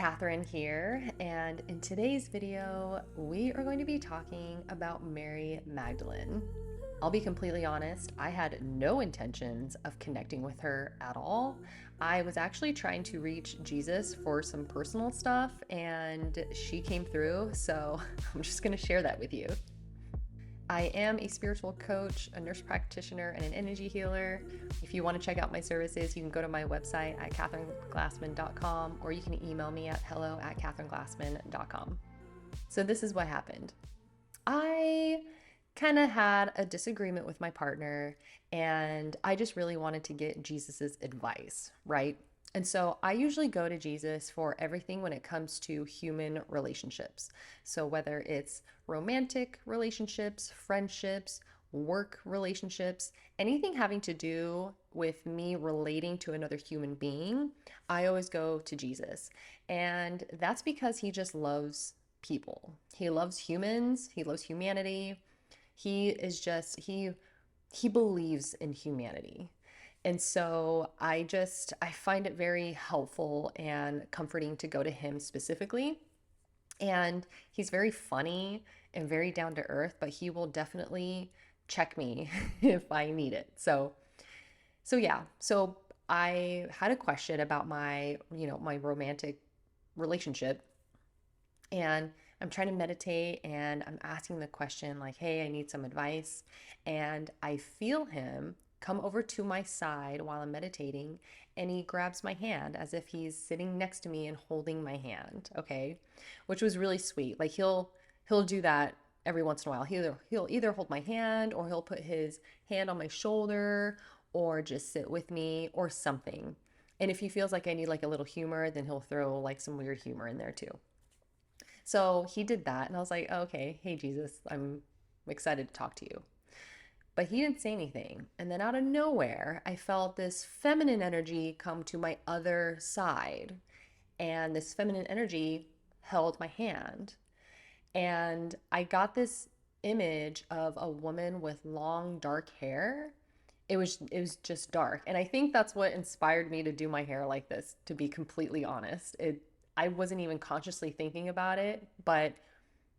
Catherine here, and in today's video, we are going to be talking about Mary Magdalene. I'll be completely honest, I had no intentions of connecting with her at all. I was actually trying to reach Jesus for some personal stuff, and she came through, so I'm just going to share that with you. I am a spiritual coach, a nurse practitioner, and an energy healer. If you want to check out my services, you can go to my website at catherineglassman.com, or you can email me at hello@catherineglassman.com. So this is what happened. I kind of had a disagreement with my partner, and I just really wanted to get Jesus's advice, right? And so I usually go to Jesus for everything when it comes to human relationships. So whether it's romantic relationships, friendships, work relationships, anything having to do with me relating to another human being, I always go to Jesus. And that's because he just loves people. He loves humans, he loves humanity. He believes in humanity. And so I find it very helpful and comforting to go to him specifically. And he's very funny and very down to earth, but he will definitely check me if I need it. So I had a question about my romantic relationship, and I'm trying to meditate and I'm asking the question like, "Hey, I need some advice." And I feel him come over to my side while I'm meditating, and he grabs my hand as if he's sitting next to me and holding my hand, okay? Which was really sweet. Like he'll do that every once in a while. He'll either hold my hand, or he'll put his hand on my shoulder, or just sit with me or something. And if he feels like I need like a little humor, then he'll throw like some weird humor in there too. So he did that, and I was like, oh, okay, hey Jesus, I'm excited to talk to you. But he didn't say anything. And then out of nowhere, I felt this feminine energy come to my other side. And this feminine energy held my hand. And I got this image of a woman with long dark hair. It was just dark. And I think that's what inspired me to do my hair like this, to be completely honest. I wasn't even consciously thinking about it, but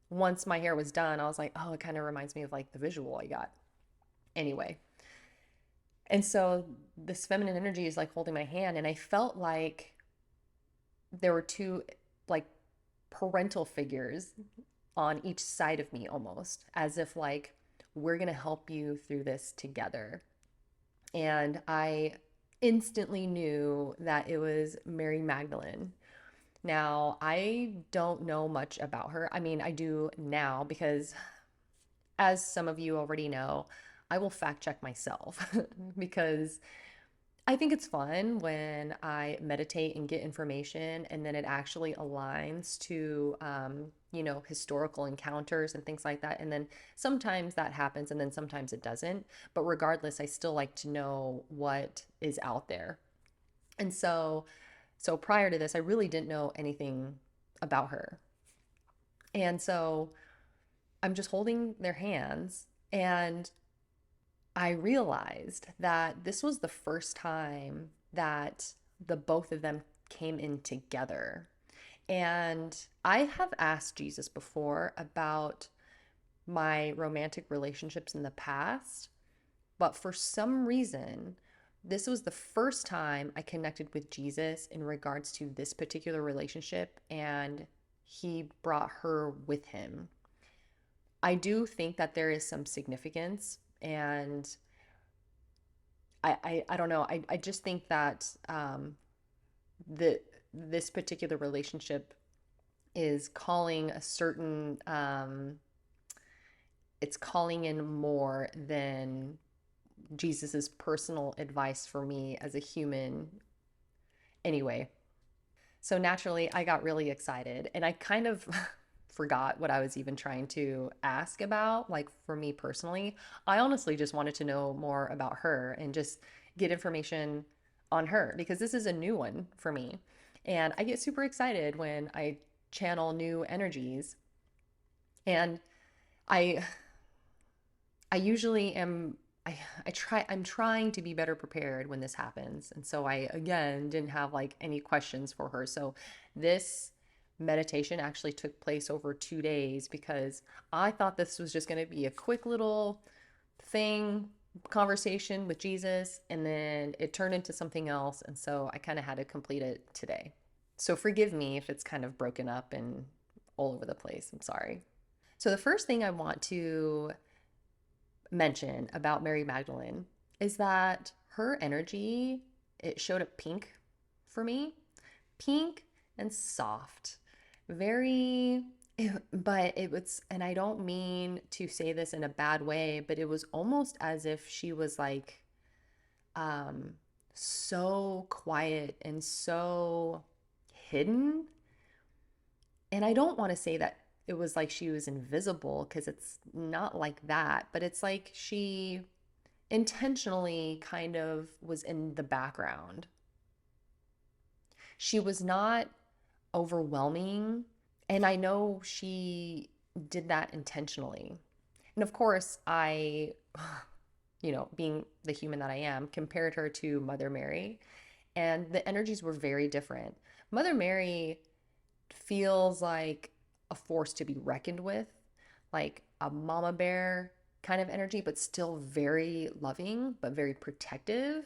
once my hair was done, I was like, oh, it kind of reminds me of like the visual I got. Anyway, and so this feminine energy is like holding my hand, and I felt like there were two like parental figures on each side of me, almost as if like we're going to help you through this together. And I instantly knew that it was Mary Magdalene. Now, I don't know much about her. I mean, I do now because, as some of you already know, I will fact check myself because I think it's fun when I meditate and get information and then it actually aligns to, historical encounters and things like that. And then sometimes that happens and then sometimes it doesn't. But regardless, I still like to know what is out there. And so prior to this, I really didn't know anything about her. And so I'm just holding their hands, and I realized that this was the first time that the both of them came in together. And I have asked Jesus before about my romantic relationships in the past, but for some reason, this was the first time I connected with Jesus in regards to this particular relationship, and he brought her with him. I do think that there is some significance, and I don't know. I just think that this particular relationship is calling a certain it's calling in more than Jesus's personal advice for me as a human. Anyway, so naturally I got really excited, and I kind of forgot what I was even trying to ask about, like for me personally. I honestly just wanted to know more about her and just get information on her because this is a new one for me. And I get super excited when I channel new energies. And I I usually am I'm trying to be better prepared when this happens. And so I again didn't have like any questions for her. So this meditation actually took place over 2 days because I thought this was just going to be a quick little thing, conversation with Jesus, and then it turned into something else. And so I kind of had to complete it today. So forgive me if it's kind of broken up and all over the place. I'm sorry. So the first thing I want to mention about Mary Magdalene is that her energy, it showed up pink for me, pink and soft, very, but it was, and I don't mean to say this in a bad way, but it was almost as if she was like um so quiet and so hidden. And I don't want to say that it was like she was invisible because it's not like that, but it's like she intentionally kind of was in the background. She was not overwhelming, and I know she did that intentionally. And of course, I, being the human that I am, compared her to Mother Mary, and the energies were very different. Mother Mary feels like a force to be reckoned with, like a mama bear kind of energy, but still very loving, but very protective.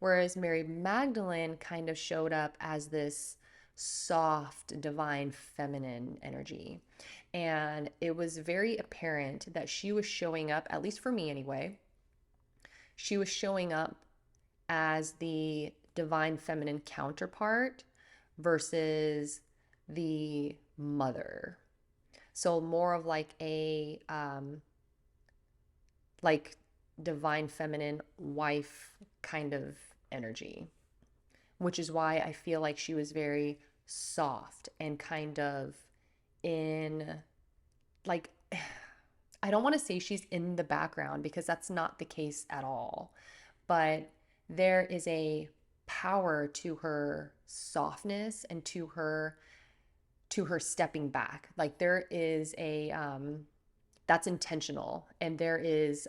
Whereas Mary Magdalene kind of showed up as this soft, divine, feminine energy. And it was very apparent that she was showing up, at least for me anyway, she was showing up as the divine feminine counterpart versus the mother. So more of like divine feminine wife kind of energy, which is why I feel like she was very soft and kind of in like I don't want to say she's in the background because that's not the case at all. But there is a power to her softness and to her stepping back. Like there is a that's intentional, and there is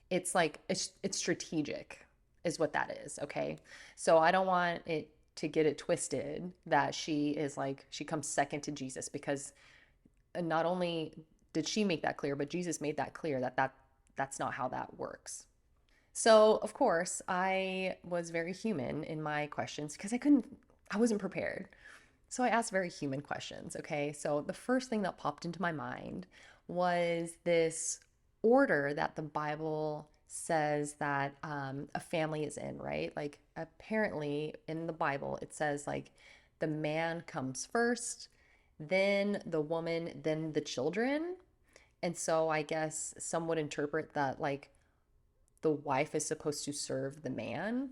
it's like it's strategic is what that is, okay? So I don't want it to get it twisted that she is like she comes second to Jesus, because not only did she make that clear, but Jesus made that clear that that's not how that works. So, of course, I was very human in my questions because I wasn't prepared. So I asked very human questions, okay? So the first thing that popped into my mind was this order that the Bible says that a family is in, right? Like apparently in the Bible, it says like the man comes first, then the woman, then the children. And so I guess some would interpret that like the wife is supposed to serve the man.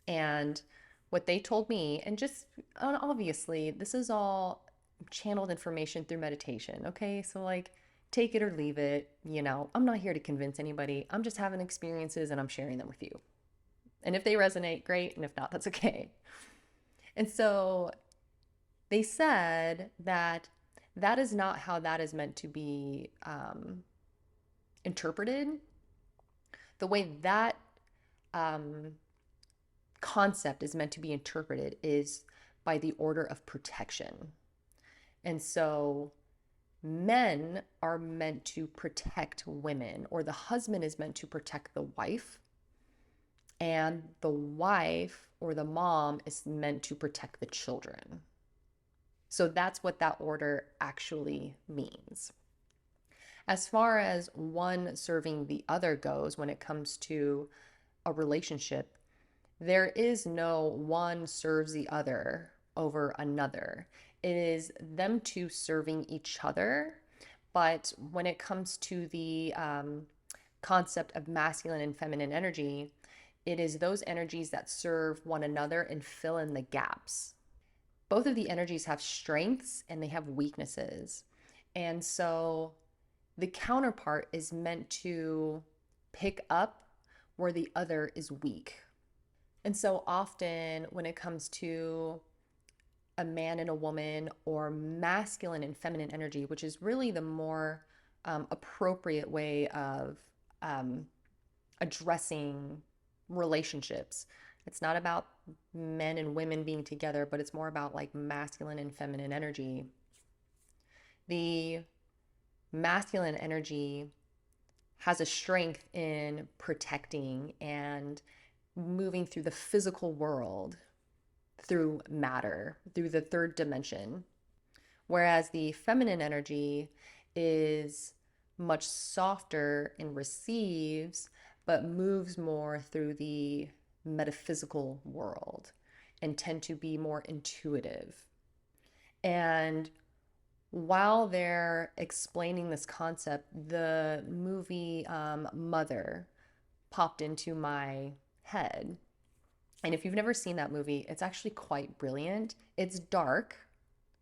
And what they told me, and just obviously, this is all channeled information through meditation, okay? So, like, take it or leave it. I'm not here to convince anybody. I'm just having experiences and I'm sharing them with you. And if they resonate, great. And if not, that's okay. And so they said that that is not how that is meant to be interpreted. The way that um, concept is meant to be interpreted is by the order of protection. And so men are meant to protect women, or the husband is meant to protect the wife, and the wife or the mom is meant to protect the children. So that's what that order actually means. As far as one serving the other goes, when it comes to a relationship, there is no one serves the other over another. It is them two serving each other. But when it comes to the concept of masculine and feminine energy, it is those energies that serve one another and fill in the gaps. Both of the energies have strengths and they have weaknesses. And so the counterpart is meant to pick up where the other is weak. And so often when it comes to a man and a woman, or masculine and feminine energy, which is really the more appropriate way of um, addressing relationships. It's not about men and women being together, but it's more about like masculine and feminine energy. The masculine energy has a strength in protecting and moving through the physical world, through matter, through the third dimension. Whereas the feminine energy is much softer and receives, but moves more through the metaphysical world and tend to be more intuitive. And while they're explaining this concept, the movie Mother popped into my head. And if you've never seen that movie, it's actually quite brilliant. It's dark,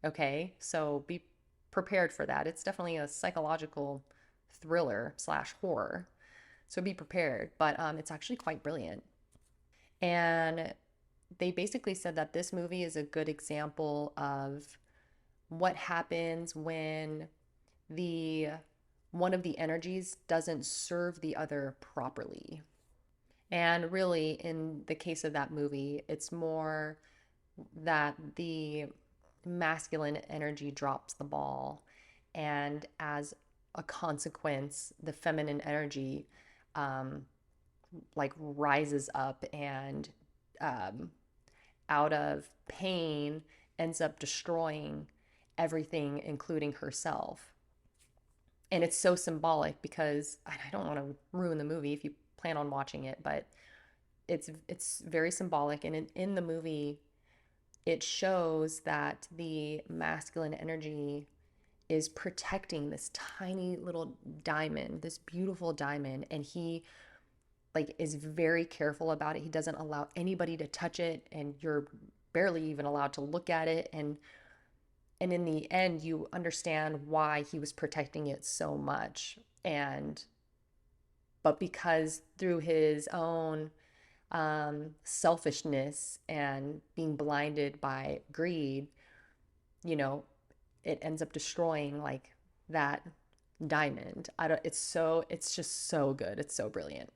okay? So be prepared for that. It's definitely a psychological thriller slash horror. So be prepared. But it's actually quite brilliant. And they basically said that this movie is a good example of what happens when the one of the energies doesn't serve the other properly. And really, in the case of that movie, it's more that the masculine energy drops the ball. And as a consequence, the feminine energy um, like rises up and um, out of pain ends up destroying everything, including herself. And it's so symbolic because I don't want to ruin the movie if you plan on watching it, but it's very symbolic. And in the movie, it shows that the masculine energy is protecting this tiny little diamond, this beautiful diamond, and he like is very careful about it. He doesn't allow anybody to touch it, and you're barely even allowed to look at it. And in the end, you understand why he was protecting it so much. And but because through his own selfishness and being blinded by greed, you know, it ends up destroying like that diamond. I don't, it's just so good. It's so brilliant.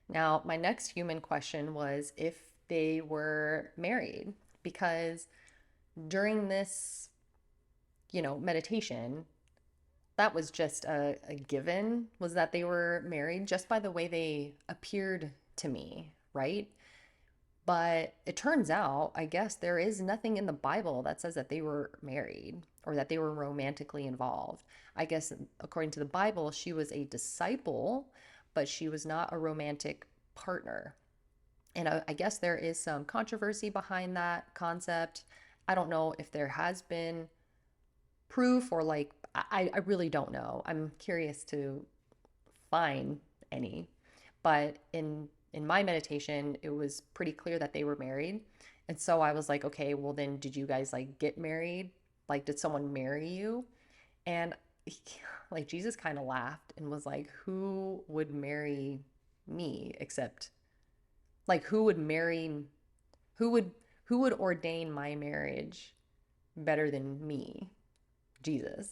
Now, my next human question was if they were married, because during this, meditation, that was just a given, was that they were married just by the way they appeared to me, right? But it turns out, I guess, there is nothing in the Bible that says that they were married or that they were romantically involved. I guess, according to the Bible, she was a disciple, but she was not a romantic partner. And I guess there is some controversy behind that concept. I don't know if there has been proof or like, I really don't know. I'm curious to find any. But in my meditation, it was pretty clear that they were married. And so I was like, okay, well then did you guys like get married? Like did someone marry you? And he, like Jesus kind of laughed and was like, who would marry me except like who would who would ordain my marriage better than me? Jesus.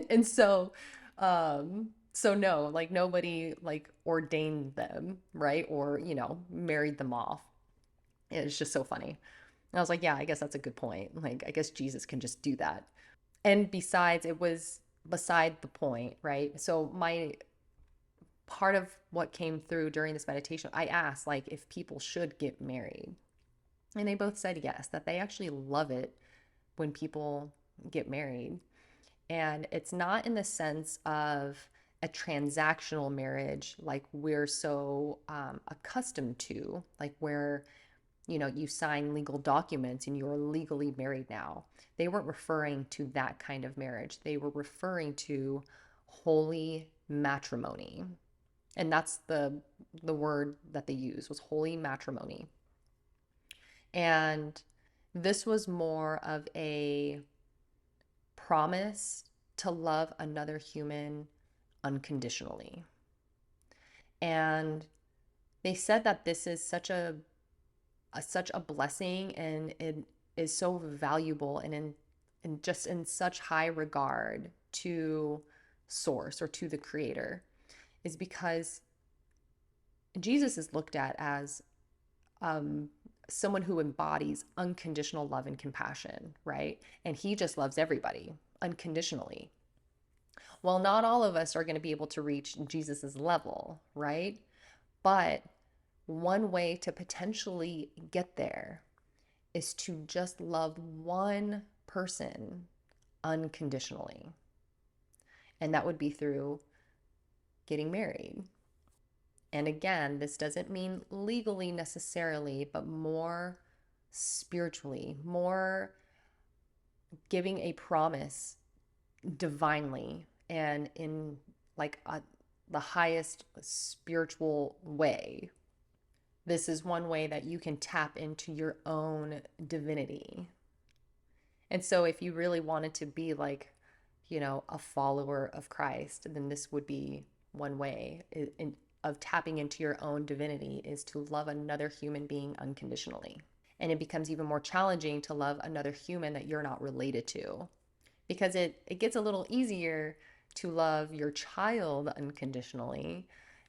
And so no, like nobody like ordained them, right? Or, married them off. It's just so funny. And I was like, yeah, I guess that's a good point. Like, I guess Jesus can just do that. And besides, it was beside the point, right? So my part of what came through during this meditation, I asked like if people should get married. And they both said yes, that they actually love it when people get married. And it's not in the sense of a transactional marriage like we're so accustomed to, like where, you sign legal documents and you're legally married now. They weren't referring to that kind of marriage. They were referring to holy matrimony. And that's the word that they used was holy matrimony. And this was more of a promise to love another human unconditionally. And they said that this is such a blessing, and it is so valuable and in just in such high regard to source or to the creator. is because Jesus is looked at as um, someone who embodies unconditional love and compassion, right? And he just loves everybody unconditionally. Well, not all of us are going to be able to reach Jesus's level, right? But one way to potentially get there is to just love one person unconditionally. And that would be through getting married. And again, this doesn't mean legally necessarily, but more spiritually, more giving a promise divinely and in like the highest spiritual way. This is one way that you can tap into your own divinity. And so, if you really wanted to be like, a follower of Christ, then this would be one way of tapping into your own divinity is to love another human being unconditionally. And it becomes even more challenging to love another human that you're not related to because it gets a little easier to love your child unconditionally,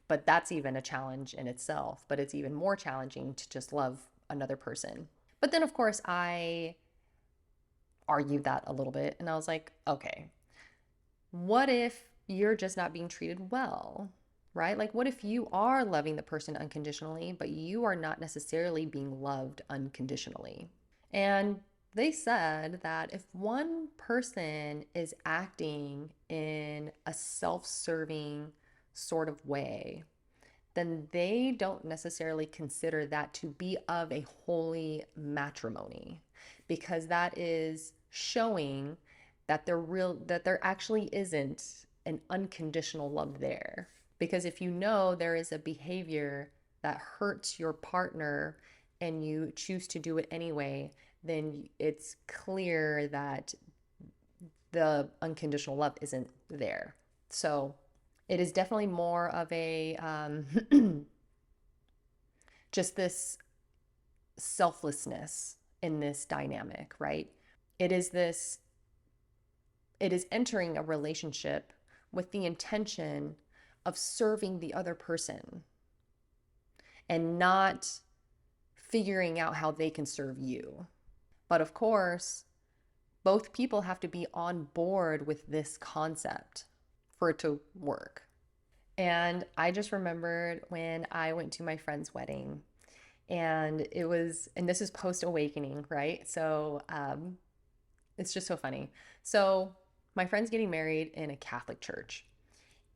but that's even a challenge in itself. But it's even more challenging to just love another person. But then, of course, I argued that a little bit and I was like, okay, what if you're just not being treated well? Right? Like, what if you are loving the person unconditionally, but you are not necessarily being loved unconditionally? And they said that if one person is acting in a self serving sort of way, then they don't necessarily consider that to be of a holy matrimony because that is showing that there actually isn't an unconditional love there. Because if you know there is a behavior that hurts your partner and you choose to do it anyway, then it's clear that the unconditional love isn't there. So it is definitely more of a just this selflessness in this dynamic, right? It is this, it is entering a relationship with the intention of serving the other person and not figuring out how they can serve you. But of course, both people have to be on board with this concept for it to work. And I just remembered when I went to my friend's wedding, and and this is post awakening, right? So it's just so funny. So my friend's getting married in a Catholic church.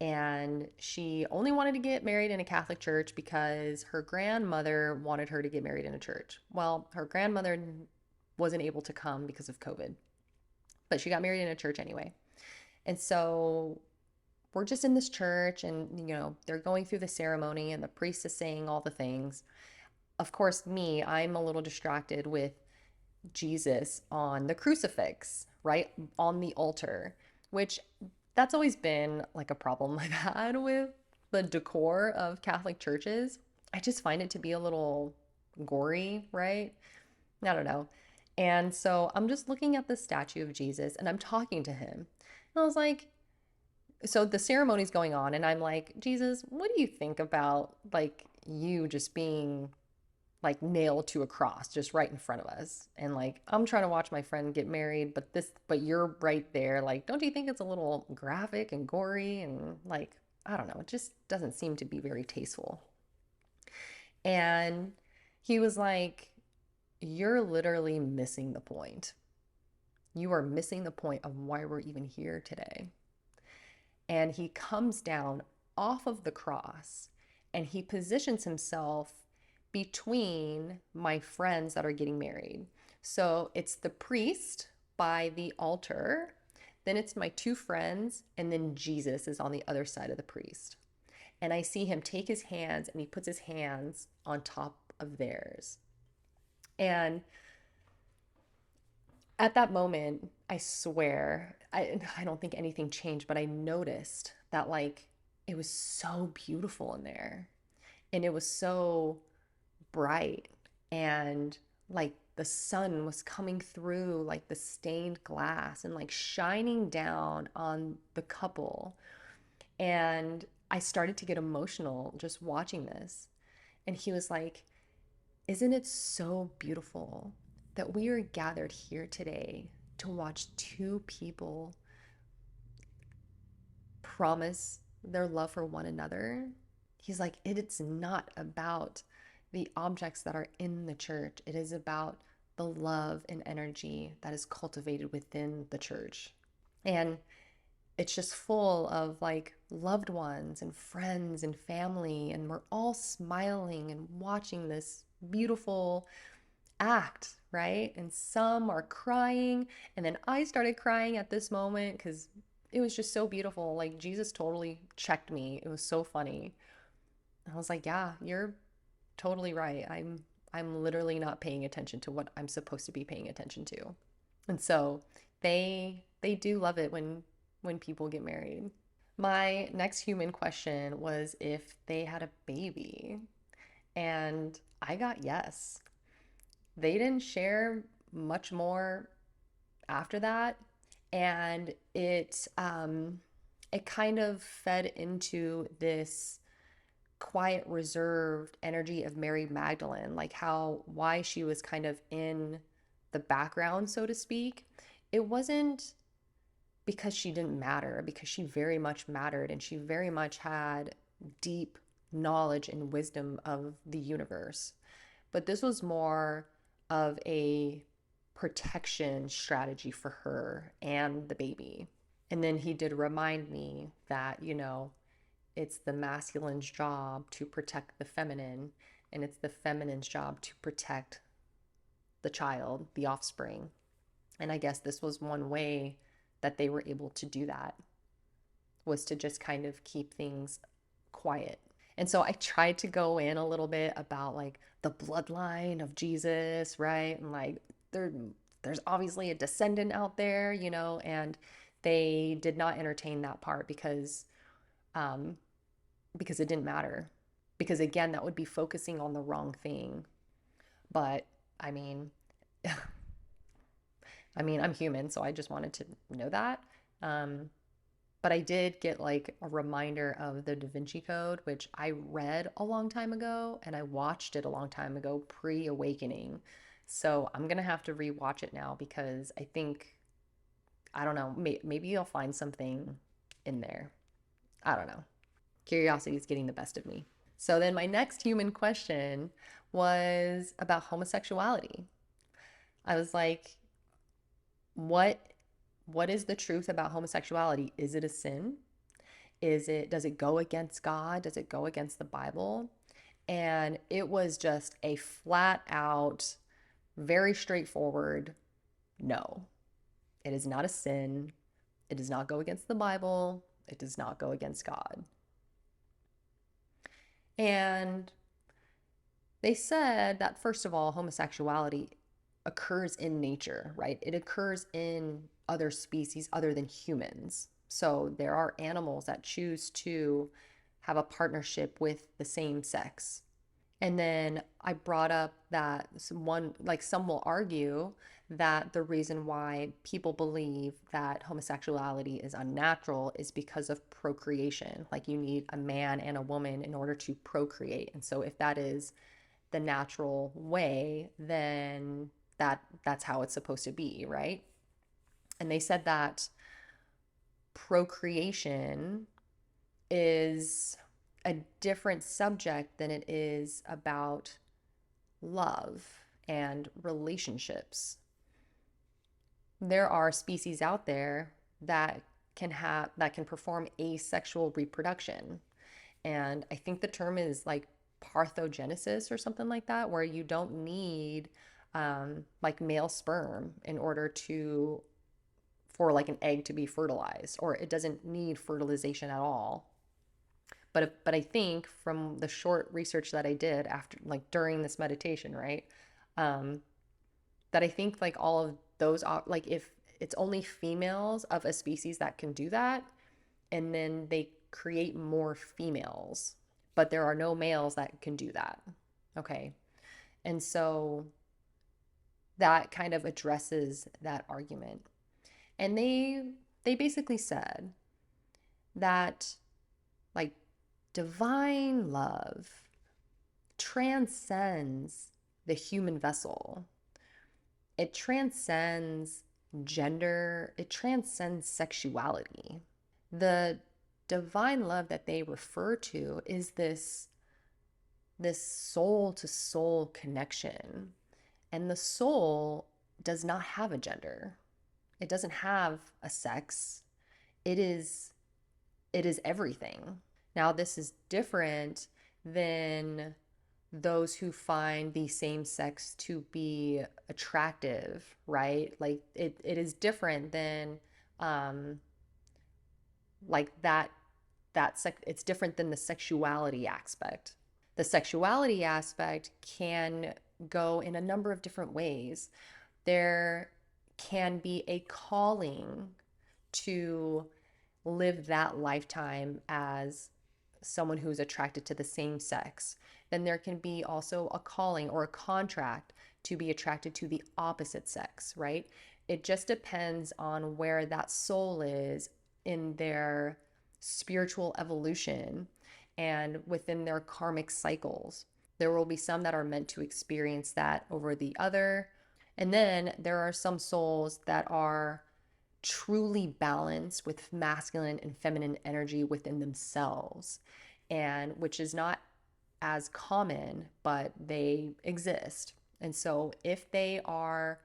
And she only wanted to get married in a Catholic church because her grandmother wanted her to get married in a church. Well, her grandmother wasn't able to come because of COVID, but she got married in a church anyway. And so we're just in this church and, they're going through the ceremony and the priest is saying all the things. Of course, I'm a little distracted with Jesus on the crucifix, right? On the altar, which that's always been like a problem I've had with the decor of Catholic churches. I just find it to be a little gory, right? I don't know. And so I'm just looking at the statue of Jesus and I'm talking to him. And I was like, so the ceremony's going on and I'm like, Jesus, what do you think about like you just being like nailed to a cross just right in front of us? And like I'm trying to watch my friend get married, but you're right there. Like, don't you think it's a little graphic and gory and like, I don't know, it just doesn't seem to be very tasteful. And he was like, you're literally missing the point. You are missing the point of why we're even here today. And he comes down off of the cross and he positions himself between my friends that are getting married. So it's the priest by the altar, then it's my two friends, and then Jesus is on the other side of the priest. And I see him take his hands and he puts his hands on top of theirs. And at that moment, I swear, I don't think anything changed, but I noticed that like it was so beautiful in there and it was so bright and like the sun was coming through like the stained glass and like shining down on the couple. And I started to get emotional just watching this. And he was like, "Isn't it so beautiful that we are gathered here today to watch two people promise their love for one another?" He's like, "It's not about the objects that are in the church, it is about the love and energy that is cultivated within the church." And it's just full of like loved ones and friends and family, and we're all smiling and watching this beautiful act, right? And some are crying, and then I started crying at this moment because it was just so beautiful. Like Jesus totally checked me. It was so funny. I was like, "Yeah, you're totally right. I'm literally not paying attention to what I'm supposed to be paying attention to." And so they do love it when people get married. My next human question was if they had a baby, and I got yes. They didn't share much more after that, and it kind of fed into this quiet, reserved energy of Mary Magdalene, like how why she was kind of in the background, so to speak. It wasn't because she didn't matter, because she very much mattered and she very much had deep knowledge and wisdom of the universe. But this was more of a protection strategy for her and the baby. And then he did remind me that, it's the masculine's job to protect the feminine, and it's the feminine's job to protect the child, the offspring. And I guess this was one way that they were able to do that, was to just kind of keep things quiet. And so I tried to go in a little bit about like the bloodline of Jesus, right? And like there's obviously a descendant out there, and they did not entertain that part um because it didn't matter. Because again, that would be focusing on the wrong thing. But I mean, I'm human, so I just wanted to know that. Um, but I did get like a reminder of the Da Vinci Code, which I read a long time ago and I watched it a long time ago, pre-awakening. So I'm gonna have to rewatch it now because I think, I don't know, maybe you'll find something in there. I don't know. Curiosity is getting the best of me. So then my next human question was about homosexuality. I was like, what what is the truth about homosexuality? Is it a sin? Does it go against God? Does it go against the Bible? And it was just a flat out, very straightforward no. It is not a sin. It does not go against the Bible. It does not go against God. And they said that, first of all, homosexuality occurs in nature, right? It occurs in other species other than humans. So there are animals that choose to have a partnership with the same sex. And then I brought up that some will argue that the reason why people believe that homosexuality is unnatural is because of procreation. Like you need a man and a woman in order to procreate. And so if that is the natural way, then that's how it's supposed to be, right? And they said that procreation is a different subject than it is about love and relationships. There are species out there that can perform asexual reproduction. And I think the term is like parthenogenesis or something like that, where you don't need like male sperm in order for like an egg to be fertilized, or it doesn't need fertilization at all. But I think from the short research that I did after, like during this meditation, right, um, that I think like all of those are like, if it's only females of a species that can do that, and then they create more females, but there are no males that can do that. Okay. And so that kind of addresses that argument. And they basically said that like divine love transcends the human vessel. It transcends gender, it transcends sexuality. The divine love that they refer to is this soul to soul connection. And the soul does not have a gender. It doesn't have a sex. It is everything. Now, this is different than those who find the same sex to be attractive, right? Like it is different than like it's different than the sexuality aspect. The sexuality aspect can go in a number of different ways. There can be a calling to live that lifetime as someone who's attracted to the same sex. Then there can be also a calling or a contract to be attracted to the opposite sex, right? It just depends on where that soul is in their spiritual evolution and within their karmic cycles. There will be some that are meant to experience that over the other. And then there are some souls that are truly balanced with masculine and feminine energy within themselves, and which is not as common, but they exist. And so if they are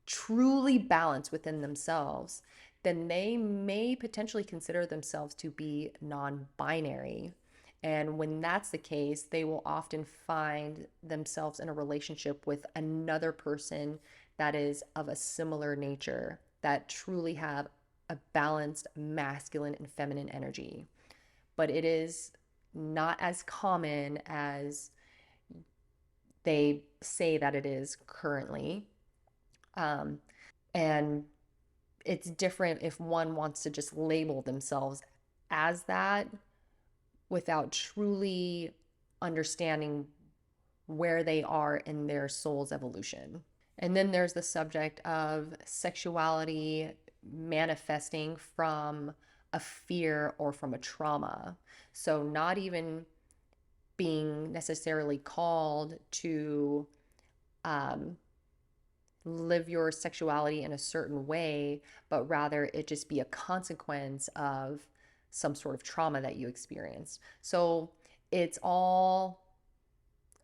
truly balanced within themselves, then they may potentially consider themselves to be non-binary. And when that's the case, they will often find themselves in a relationship with another person that is of a similar nature, that truly have a balanced masculine and feminine energy. But it is not as common as they say that it is currently. And it's different if one wants to just label themselves as that without truly understanding where they are in their soul's evolution. And then there's the subject of sexuality manifesting from a fear or from a trauma. So, not even being necessarily called to live your sexuality in a certain way, but rather it just be a consequence of some sort of trauma that you experienced. So, it's all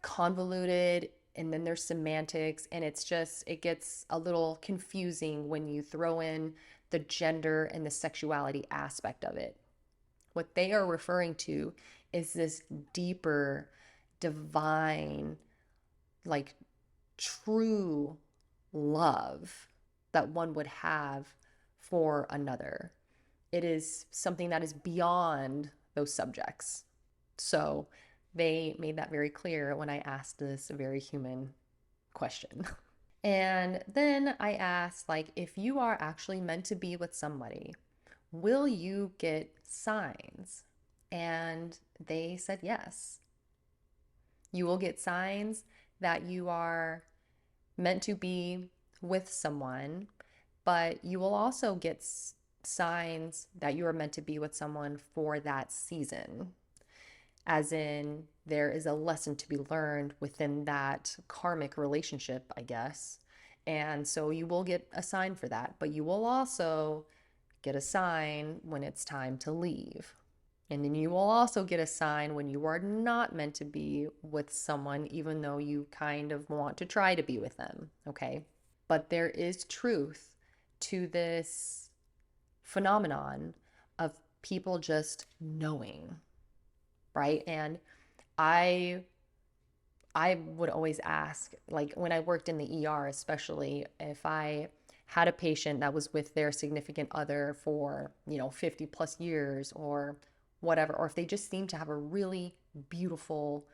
convoluted, and then there's semantics, and it gets a little confusing when you throw in the gender and the sexuality aspect of it. What they are referring to is this deeper, divine, like true love that one would have for another. It is something that is beyond those subjects. So they made that very clear when I asked this very human question. And then I asked, like, if you are actually meant to be with somebody, will you get signs? And they said yes. You will get signs that you are meant to be with someone, but you will also get signs that you are meant to be with someone for that season. As in, there is a lesson to be learned within that karmic relationship, I guess. And so you will get a sign for that, but you will also get a sign when it's time to leave. And then you will also get a sign when you are not meant to be with someone, even though you kind of want to try to be with them, okay? But there is truth to this phenomenon of people just knowing, right? And I would always ask, like when I worked in the ER, especially if I had a patient that was with their significant other for, 50 plus years or whatever, or if they just seemed to have a really beautiful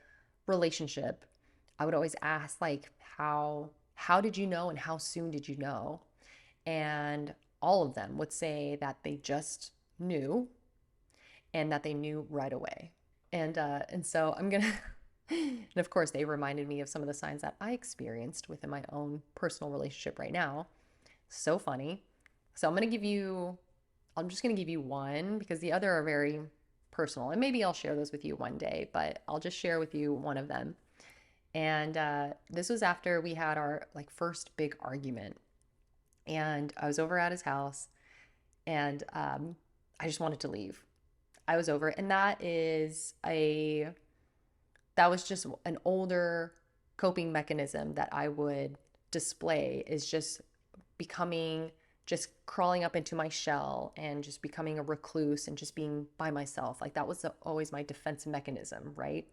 relationship, I would always ask, like, how did you know and how soon did you know? And all of them would say that they just knew and that they knew right away. And so I'm gonna and of course they reminded me of some of the signs that I experienced within my own personal relationship right now. So funny. So I'm just gonna give you one because the other are very personal. And maybe I'll share those with you one day, but I'll just share with you one of them. And this was after we had our like first big argument. And I was over at his house, and I just wanted to leave. I was over it. And that was just an older coping mechanism that I would display, is just becoming, just crawling up into my shell and just becoming a recluse and just being by myself. Like that was always my defense mechanism, right?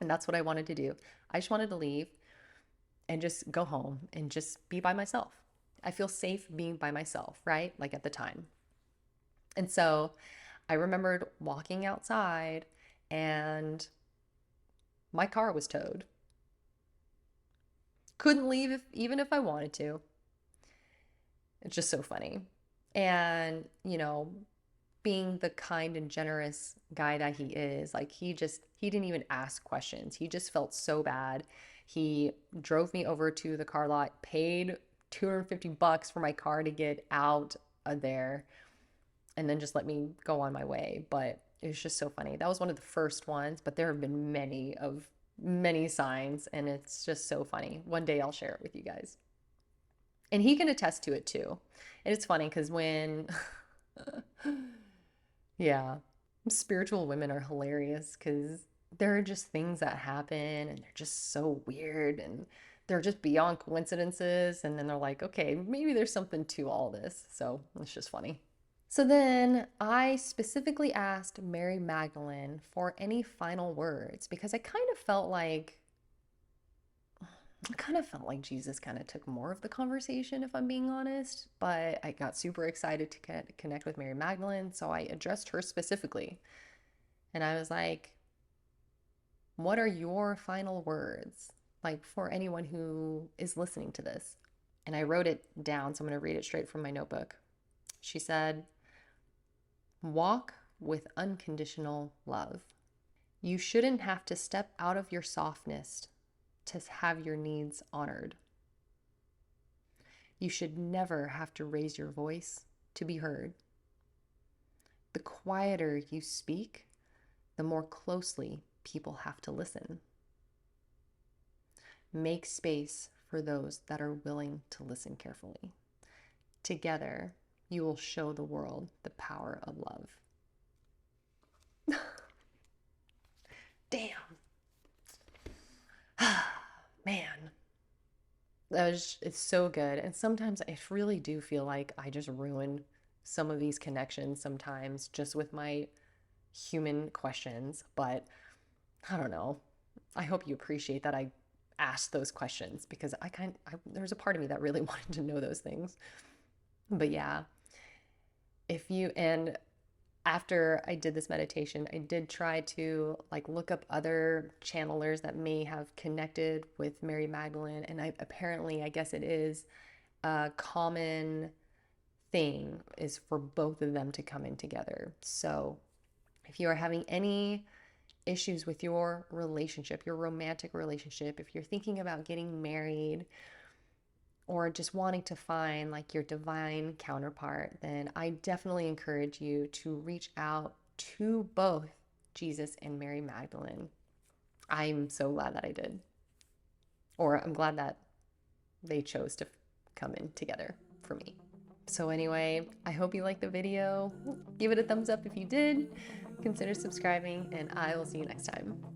And that's what I wanted to do. I just wanted to leave and just go home and just be by myself. I feel safe being by myself, right? Like at the time. And so I remembered walking outside and my car was towed. Couldn't leave even if I wanted to. It's just so funny. And, being the kind and generous guy that he is, like he didn't even ask questions. He just felt so bad. He drove me over to the car lot, paid $250 for my car to get out of there, and then just let me go on my way. But it was just so funny. That was one of the first ones, but there have been many signs, and it's just so funny. One day I'll share it with you guys. And he can attest to it too. And it's funny because when yeah, spiritual women are hilarious because there are just things that happen and they're just so weird and they're just beyond coincidences. And then they're like, okay, maybe there's something to all this. So it's just funny. So then I specifically asked Mary Magdalene for any final words because I kind of felt like Jesus kind of took more of the conversation, if I'm being honest, but I got super excited to connect with Mary Magdalene, so I addressed her specifically. And I was like, what are your final words? Like for anyone who is listening to this. And I wrote it down, so I'm going to read it straight from my notebook. She said, walk with unconditional love. You shouldn't have to step out of your softness to have your needs honored. You should never have to raise your voice to be heard. The quieter you speak, the more closely people have to listen. Make space for those that are willing to listen carefully. Together, you will show the world the power of love. Damn. Man, it's so good. And sometimes I really do feel like I just ruin some of these connections sometimes just with my human questions. But I don't know. I hope you appreciate that I asked those questions because there's a part of me that really wanted to know those things. But yeah, and after I did this meditation, I did try to like look up other channelers that may have connected with Mary Magdalene. And I guess it is a common thing is for both of them to come in together. So if you are having any issues with your relationship, your romantic relationship, if you're thinking about getting married, or just wanting to find like your divine counterpart, then I definitely encourage you to reach out to both Jesus and Mary Magdalene. I'm so glad that I did. Or I'm glad that they chose to come in together for me. So anyway, I hope you liked the video. Give it a thumbs up if you did. Consider subscribing, and I will see you next time.